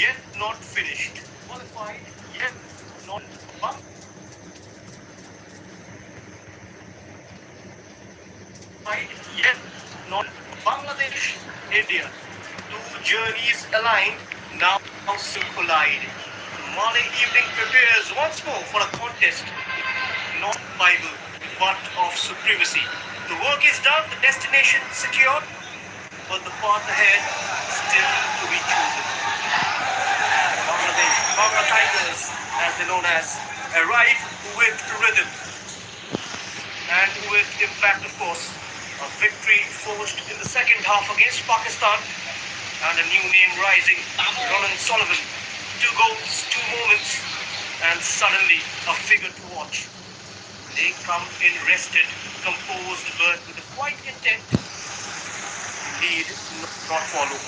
yet not finished. Qualified, yet not yet not Bangladesh, India. Two journeys aligned, now soon collide. The Malay evening prepares once more for a contest, not Bible, but of supremacy. The work is done, the destination secured, but the path ahead still to be chosen. Bangladesh, Bangla Tigers, as they're known as, arrive with rhythm and with impact, of course. A victory forged in the second half against Pakistan, and a new name rising, Ronan Sullivan. 2 goals, 2 moments, and suddenly a figure to watch. They come in rested, composed, but with a quiet intent to lead, not follow.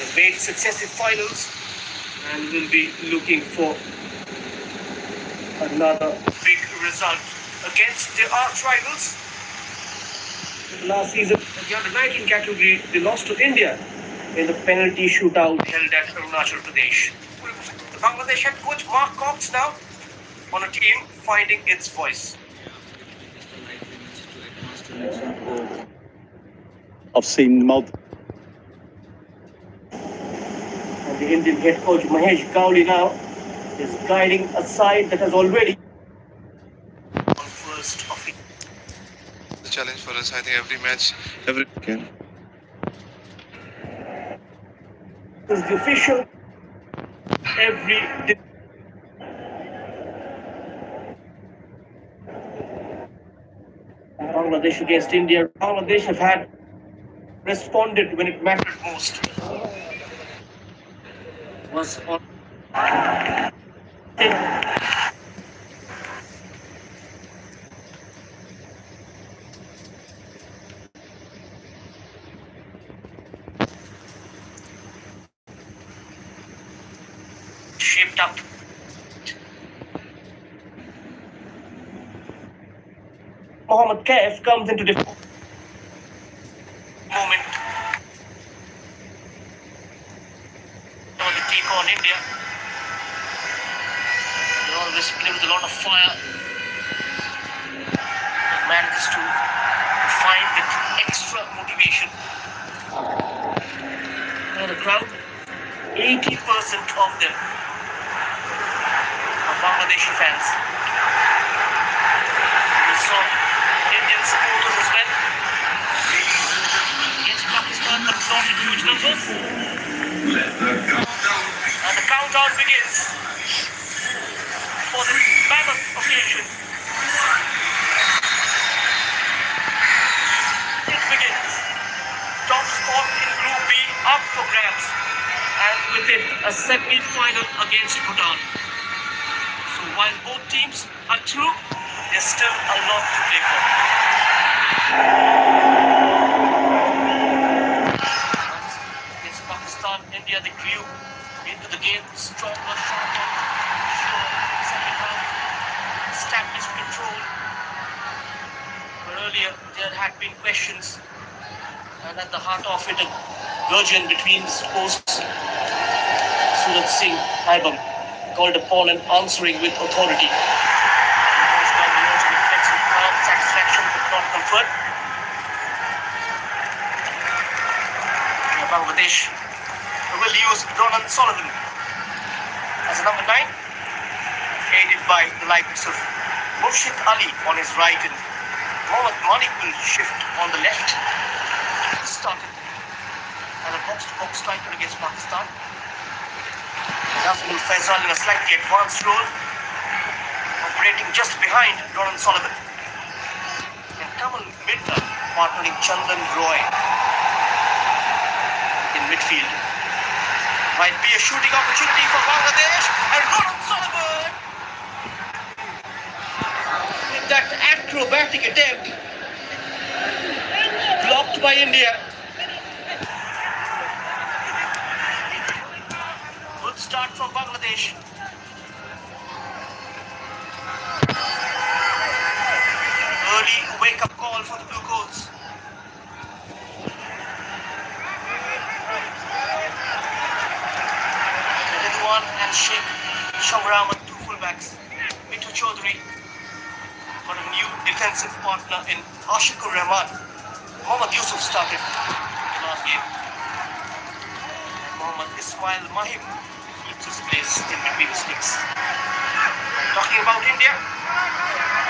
They've made successive finals and will be looking for another big result against their arch rivals. Last season, in the under-19 category, they lost to India in the penalty shootout held at Arunachal Pradesh. The Bangladesh head coach Mark Cox now on a team finding its voice. I've seen multiple. And the Indian head coach Mahesh Gowli now is guiding a side that has already on first of it. The challenge for us, I think every match, every game. Is the official every Bangladesh against India. Bangladesh have had responded when it mattered most. Was on shaped up. Mohammad Kaif comes into the moment. The take on India. They always play with a lot of fire. They manages to find that extra motivation. Now the crowd, 80% of them are Bangladeshi fans. We saw Indian supporters as well. Against Pakistan, but not in huge numbers. And the countdown begins for this mammoth occasion. It begins. Top spot in Group B up for grabs. And with it, a semi-final against Bhutan. So while both teams are through, there's still a lot to play for. Against Pakistan, India, they grew into the game stronger, sharper, sure, second half, established control. But earlier, there had been questions, and at the heart of it, a gurging between the posts. Surat Singh Aibam called upon and answering with authority. Satisfaction but not comfort. Bangladesh will use Ronan Sullivan as a number 9, aided by the likes of Murshid Ali on his right and Mohammad Malik will shift on the left. Started as a box-to-box striker against Pakistan. Nazmul Faisal in a slightly advanced role, operating just behind Ronan Sullivan. And Kamal Mirza partnering Chandan Roy in midfield. Might be a shooting opportunity for Bangladesh, and Ronan Sullivan with that acrobatic attempt blocked by India. Good start from Bangladesh. Early wake-up call for the Blue Coats. and Sheikh Shamramat, two fullbacks. Mitu Chaudhary got a new defensive partner in Ashikur Rahman. Mohammad Yusuf started the last game. And Mohammad Ismail Mahim keeps his place in between the sticks. Talking about India,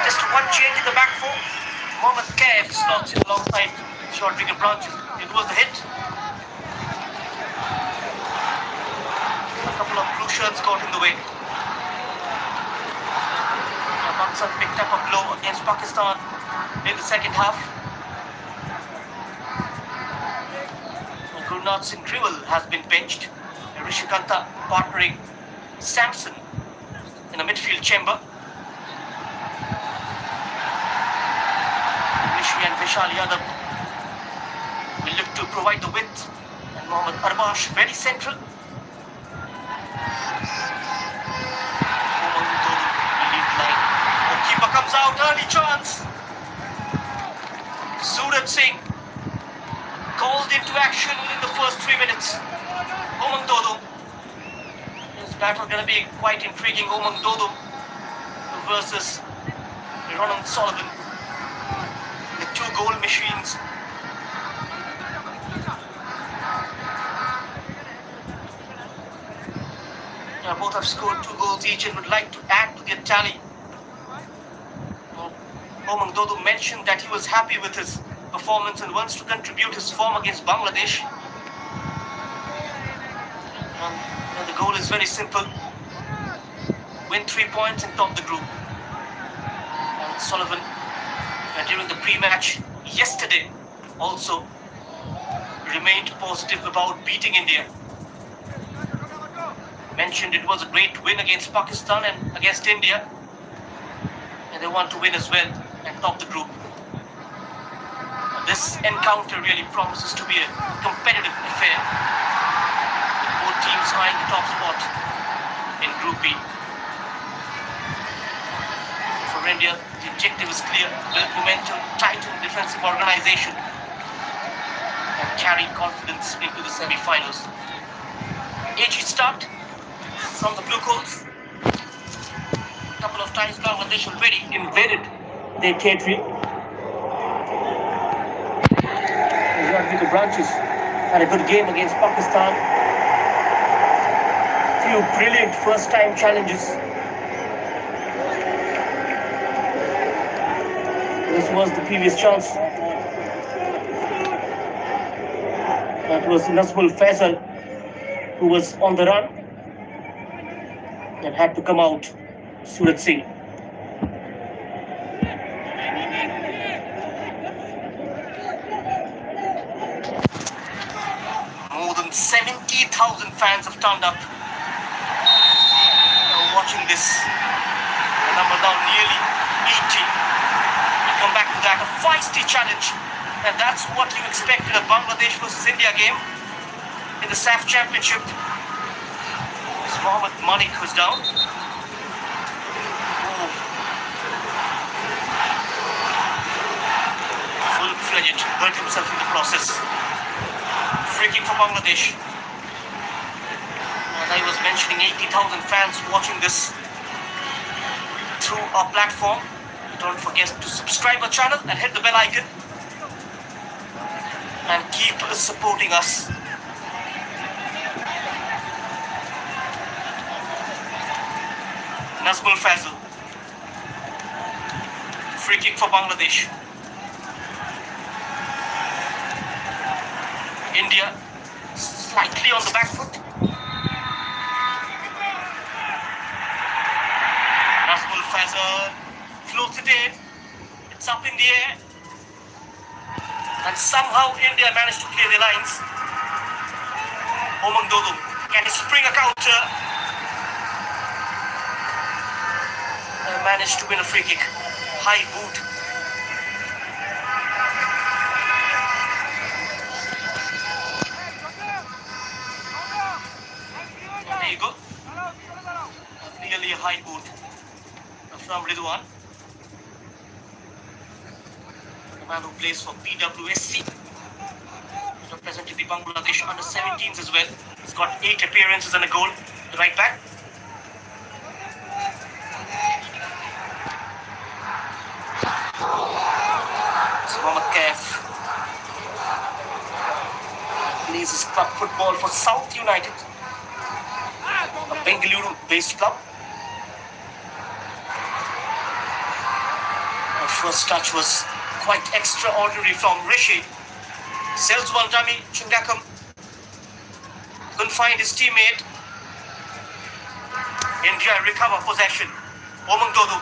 just one change in the back four. Mohammad Kaif slots in alongside Rodrigo Branches. It was the hit. A couple of blue shirts got in the way. Pakistan picked up a blow against Pakistan in the second half. Gurnath Singh Grewal has been benched. Rishikanta partnering Samson in the midfield chamber. Rishi and Vishal Yadav will look to provide the width, and Mohammad Arbash very central. Keeper comes out, early chance. Suraj Singh called into action within the first 3 minutes. Umang Dodum. This battle going to be quite intriguing. Umang Dodum versus Ronald Sullivan. The two goal machines. Yeah, both have scored 2 goals each and would like to add to their tally. Umang Dodum mentioned that he was happy with his performance and wants to contribute his form against Bangladesh. And the goal is very simple. Win 3 points and top the group. And Sullivan, during the pre-match yesterday, also remained positive about beating India. Mentioned it was a great win against Pakistan and against India. And they want to win as well and top the group. This encounter really promises to be a competitive affair. Both teams eyeing the top spot in Group B. For India, the objective is clear: build momentum, tighten defensive organization, and carry confidence into the semi-finals. AG start from the Blue Coats. A couple of times Bangladesh already invaded their territory. Rodrigo Branches had a good game against Pakistan. Few brilliant first-time challenges. This was the previous chance. That was Nazmul Faisal, who was on the run and had to come out. Suraj Singh. More than 70,000 fans have turned up watching this. The number now nearly 80. We come back to that. A feisty challenge. And that's what you expect in a Bangladesh versus India game in the SAF Championship. It's Mohammad Manik who's down. Full-fledged, hurt himself in the process. Free kick for Bangladesh. As I was mentioning, 80,000 fans watching this through our platform. Don't forget to subscribe our channel and hit the bell icon. And keep supporting us. Nazmul Faisal. Free kick for Bangladesh. India slightly on the back foot. Nazmul Faisal floats it in. It's up in the air. And somehow India managed to clear their lines. Umang Dodum can he spring a counter. And managed to win a free kick. High boot. And there you go. Nearly a high boot from Ridwan. Man who plays for PWSC, representing the Bangladesh under-17s as well. He's got 8 appearances and a goal. The right back. Mohammad Kaif plays his club football for South United, a Bengaluru-based club. Our first touch was quite extraordinary from Rishi. Sells one dummy, Chungakam couldn't find his teammate. India recover possession. Omang Dodu.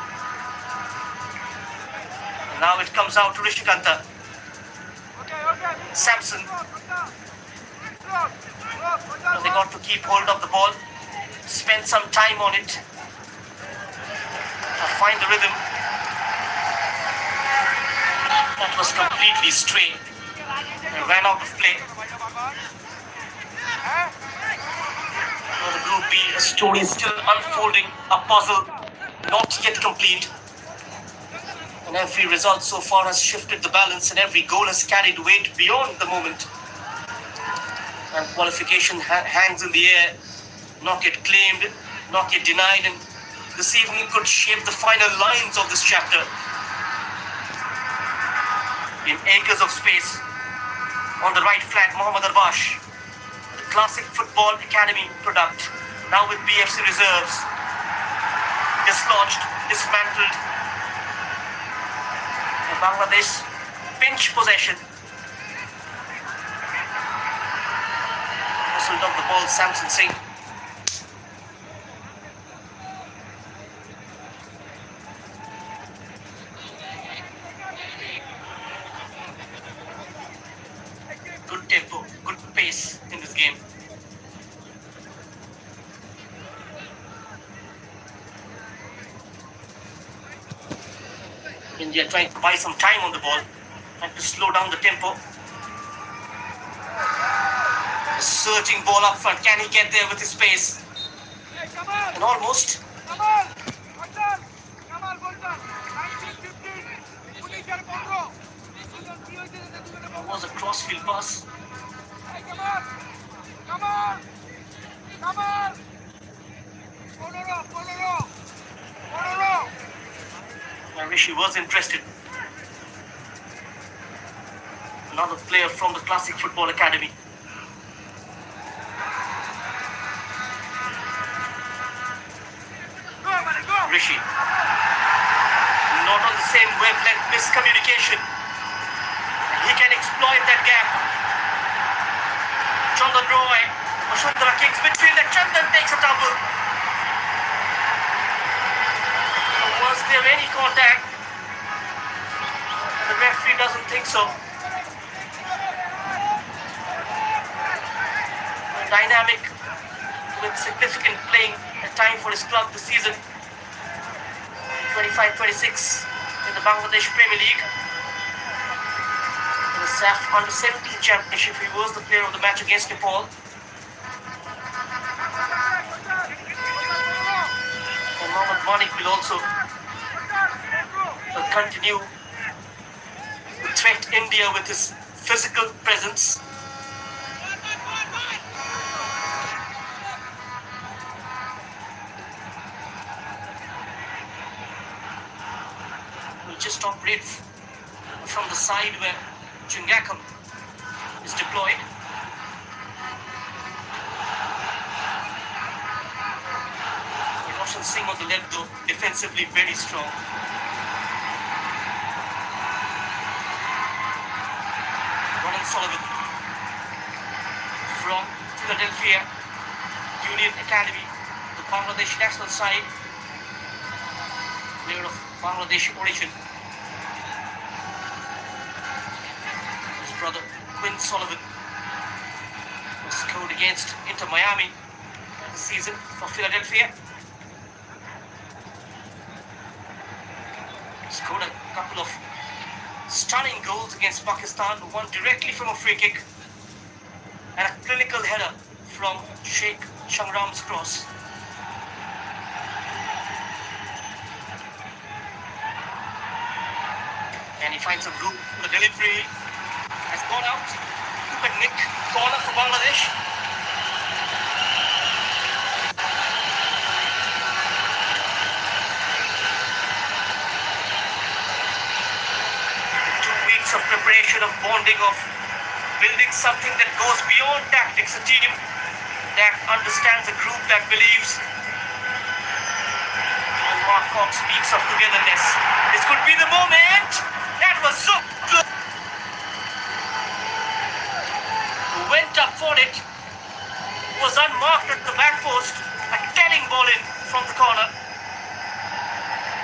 Now it comes out to Rishikanta. Samson. So they got to keep hold of the ball, spend some time on it, find the rhythm. That was completely stray. They ran out of play. Now the Group B, a story still unfolding, a puzzle not yet complete. And every result so far has shifted the balance, and every goal has carried weight beyond the moment. And qualification hangs in the air, not yet claimed, not yet denied, and this evening could shape the final lines of this chapter. In acres of space, on the right flank, Mohammad Arbash, the Classic Football Academy product, now with BFC reserves, dislodged, dismantled. And Bangladesh pinch possession. Hustled off the ball, Samson Singh. Good tempo, good pace in this game. India trying to buy some time on the ball, trying to slow down the tempo. Surging ball up front, can he get there with his pace? And almost. It was a crossfield pass. And Rishi was interested. Another player from the Classic Football Academy. Rishi. Not on the same wavelength, miscommunication. He can exploit that gap. Chandan Roy, Vasuntara Kings midfield, and Chandan takes a tumble. Was there any contact? The referee doesn't think so. Dynamic with significant playing time for his club this season. 25-26 in the Bangladesh Premier League. In the SAF Under-17 Championship, he was the player of the match against Nepal. And Mohammad Manik will also continue to threat India with his physical presence. We'll just operate from the side where Chungakam is deployed. Roshan Singh on the left, though, defensively very strong. Sullivan from Philadelphia Union Academy, the Bangladesh national side, player of Bangladesh origin. His brother Quinn Sullivan was scored against Inter Miami this season for Philadelphia. Scored a couple of stunning goals against Pakistan, one directly from a free kick and a clinical header from Sheikh Shangram's cross. And he finds some room. The delivery has gone out. Look at Nick, corner for Bangladesh. Of desperation of bonding, of building something that goes beyond tactics, a team that understands, a group that believes. And Mark Cox speaks of togetherness. This could be the moment. That was so good. Who went up for it, was unmarked at the back post, a telling ball in from the corner.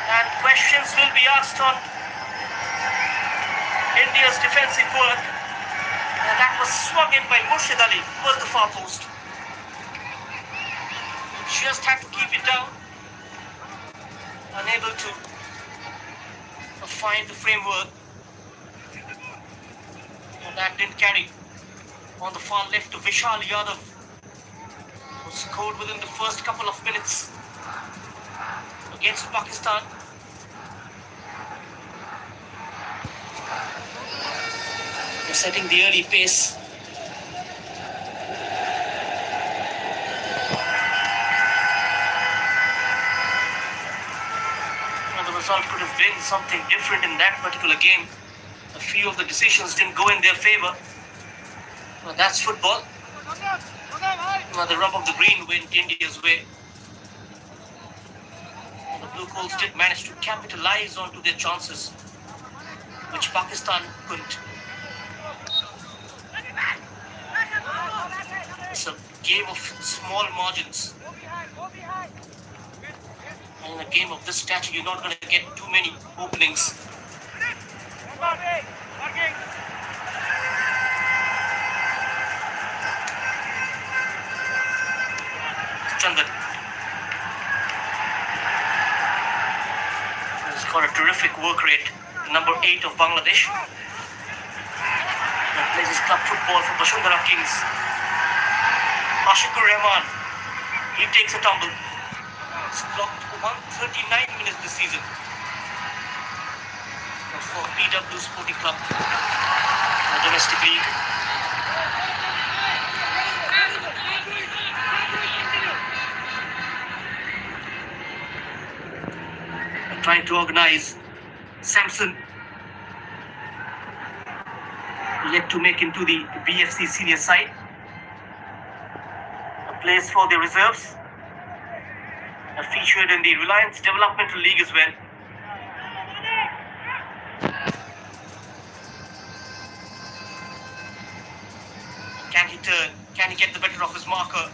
And questions will be asked on India's defensive work. And that was swung in by Murshid Ali, was the far post. Just had to keep it down. Unable to find the framework. And that didn't carry. On the far left to Vishal Yadav, who scored within the first couple of minutes against Pakistan. They're setting the early pace. And the result could have been something different in that particular game. A few of the decisions didn't go in their favor. Well, that's football. Well, the rub of the green went India's way. And the Blue Coals did manage to capitalize onto their chances, which Pakistan couldn't. It's a game of small margins. And in a game of this stature, you're not going to get too many openings. Chandan has got a terrific work rate. Number 8 of Bangladesh. That plays his club football for Bashundhara Kings. Ashikur Rahman. He takes a tumble. He's clocked 139 minutes this season. For PW Sporting Club, the domestic league. Trying to organize Samson, yet to make into the BFC senior side. A place for the reserves, featured in the Reliance Developmental League as well. Can he turn? Can he get the better of his marker?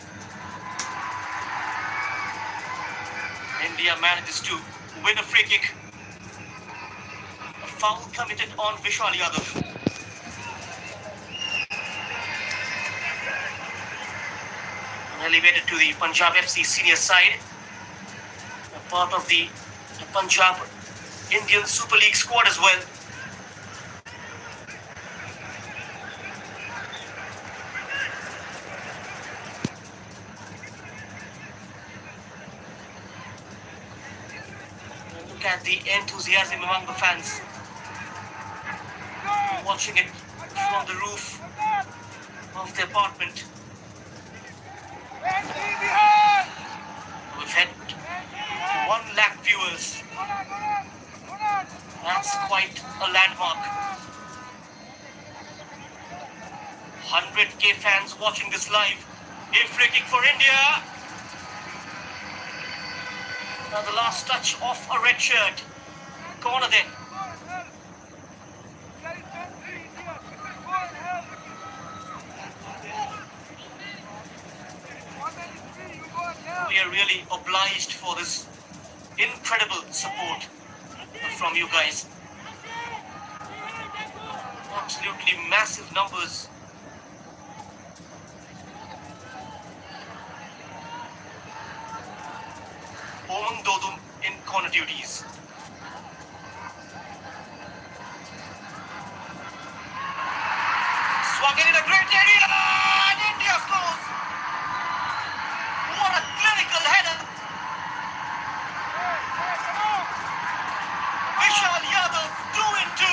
India manages to win a free kick. A foul committed on Vishal Yadav. Elevated to the Punjab FC senior side. A part of the Punjab Indian Super League squad as well. Look at the enthusiasm among the fans. Watching it from the roof of the apartment. We've had 1 lakh viewers. That's quite a landmark. 100k fans watching this live. A free kick for India. Now the last touch of a red shirt. Corner then. We are really obliged for this incredible support from you guys. Absolutely massive numbers. Omang Dodum in corner duties. Swung in a great area and India scores. What a clinical header. Vishal Yadav 2-2.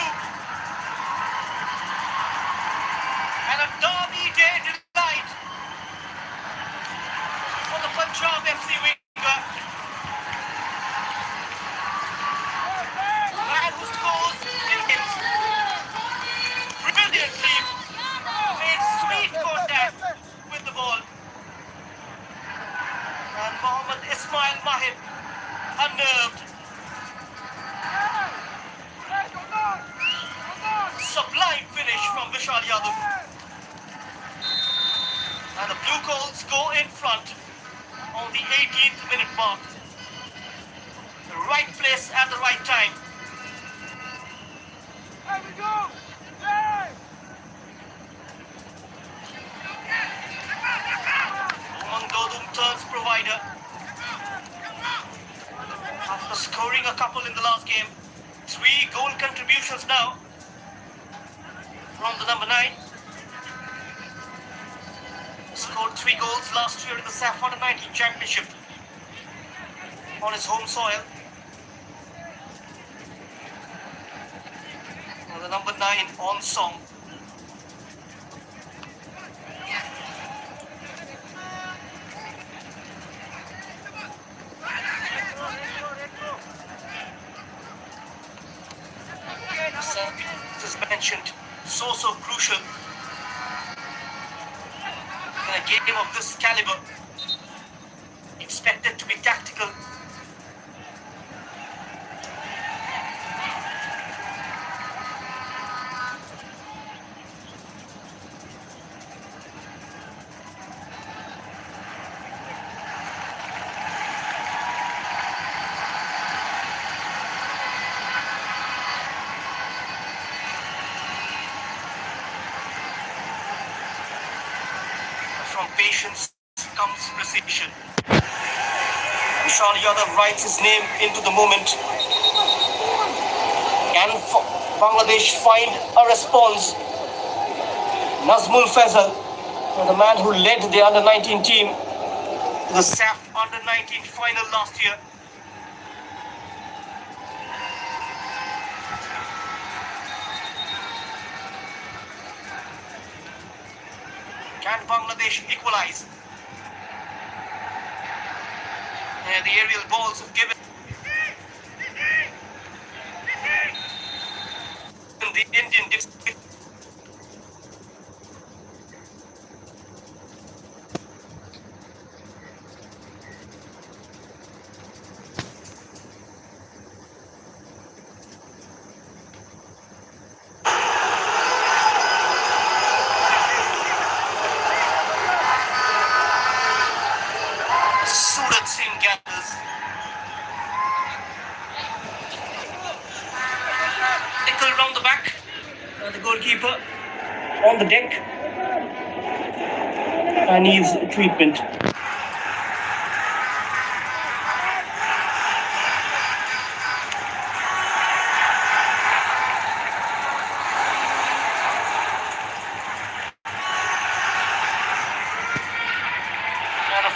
And a derby day delight for the Punjab FC winger. Man who scores in hits. Ismail Mahir, unnerved. Sublime finish from Vishal Yadav. And the Blue Coats go in front on the 18th minute mark. The right place at the right time. Umang turns provider. After scoring a couple in the last game, 3 goal contributions now from the number 9. Scored 3 goals last year in the SAF Under-19 Championship on his home soil. And the number 9 on song. As mentioned, so crucial in a game of this caliber. Expected to be tactical. From patience comes precision. Vishal Yadav writes his name into the moment. Can Bangladesh find a response? Nazmul Faisal, the man who led the under-19 team to the SAF under-19 final last year. Can Bangladesh equalize? And the aerial balls have given the Indian defense. Surat Singh gathers. Tickle round the back. The goalkeeper on the deck. And needs treatment.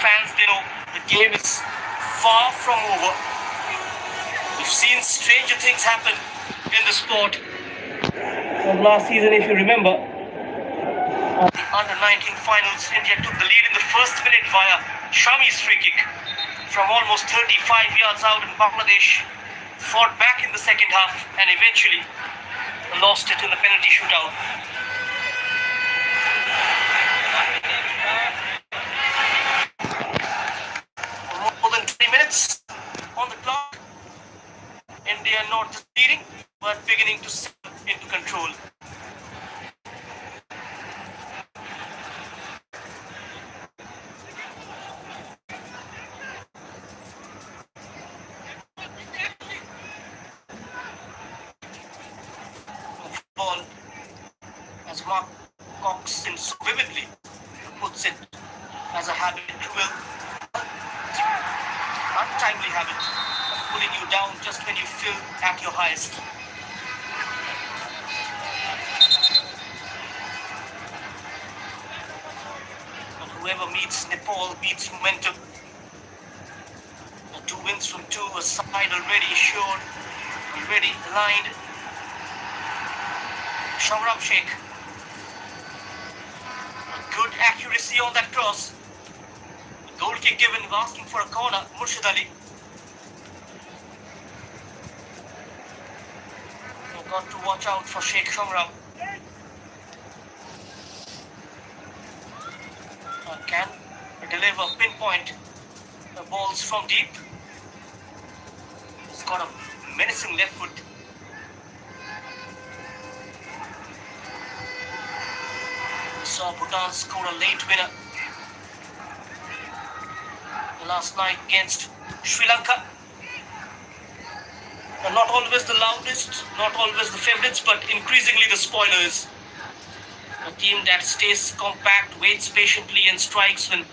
Fans, they know the game is far from over. We've seen stranger things happen in the sport. From last season, if you remember, the under-19 finals, India took the lead in the first minute via Shami's free kick from almost 35 yards out, and Bangladesh fought back in the second half and eventually lost it in the penalty shootout. More than 20 minutes on the clock. India not just leading, but beginning to settle into control. Ball, as Mark Coxon so vividly puts it, as a habitual, untimely habit of pulling you down just when you feel at your highest. But whoever meets Nepal beats momentum. The 2 wins from 2, a side already assured, already aligned. Shamram Sheikh. Good accuracy on that cross. Goal kick given, asking for a corner. Murshid Ali. You've got to watch out for Sheikh Shamram. Can deliver pinpoint The ball's from deep. He's got a menacing left foot. We saw Bhutan score a late winner last night against Sri Lanka. And not always the loudest, not always the favorites, but increasingly the spoilers. A team that stays compact, waits patiently, and strikes when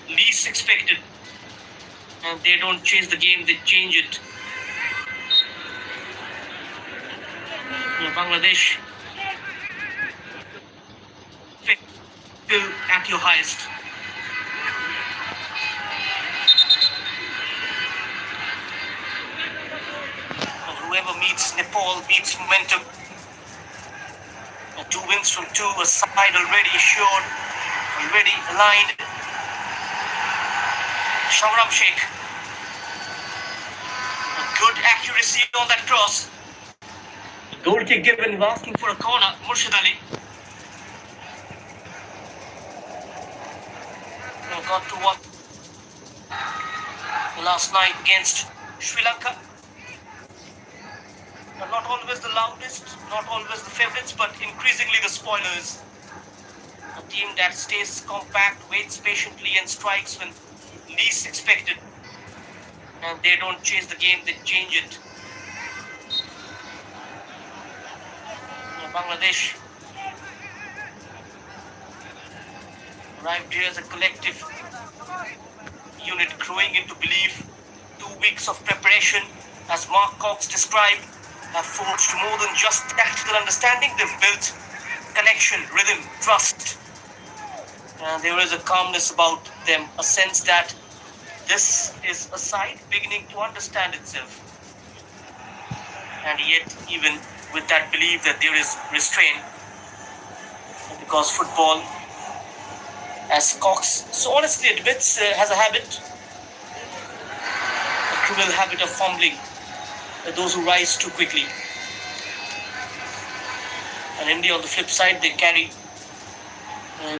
least expected. And they don't chase the game, they change it. Bangladesh still at your highest. And whoever meets Nepal meets momentum. And 2 wins from 2, a side already assured, already aligned. Shamram Sheikh. A good accuracy on that cross. Goal kick given, asking for a corner. Murshid Ali. Got to watch last night against Sri Lanka. Not always the loudest, not always the favorites, but increasingly the spoilers. A team that stays compact, waits patiently, and strikes when least expected. And they don't chase the game, they change it. Bangladesh arrived here as a collective unit growing into belief. 2 weeks of preparation, as Mark Cox described, have forged more than just tactical understanding. They've built connection, rhythm, trust. And there is a calmness about them, a sense that this is a side beginning to understand itself. And yet, even with that belief that there is restraint, because football, as Cox so honestly admits, has a habit, a cruel habit of fumbling those who rise too quickly. And India, on the flip side, they carry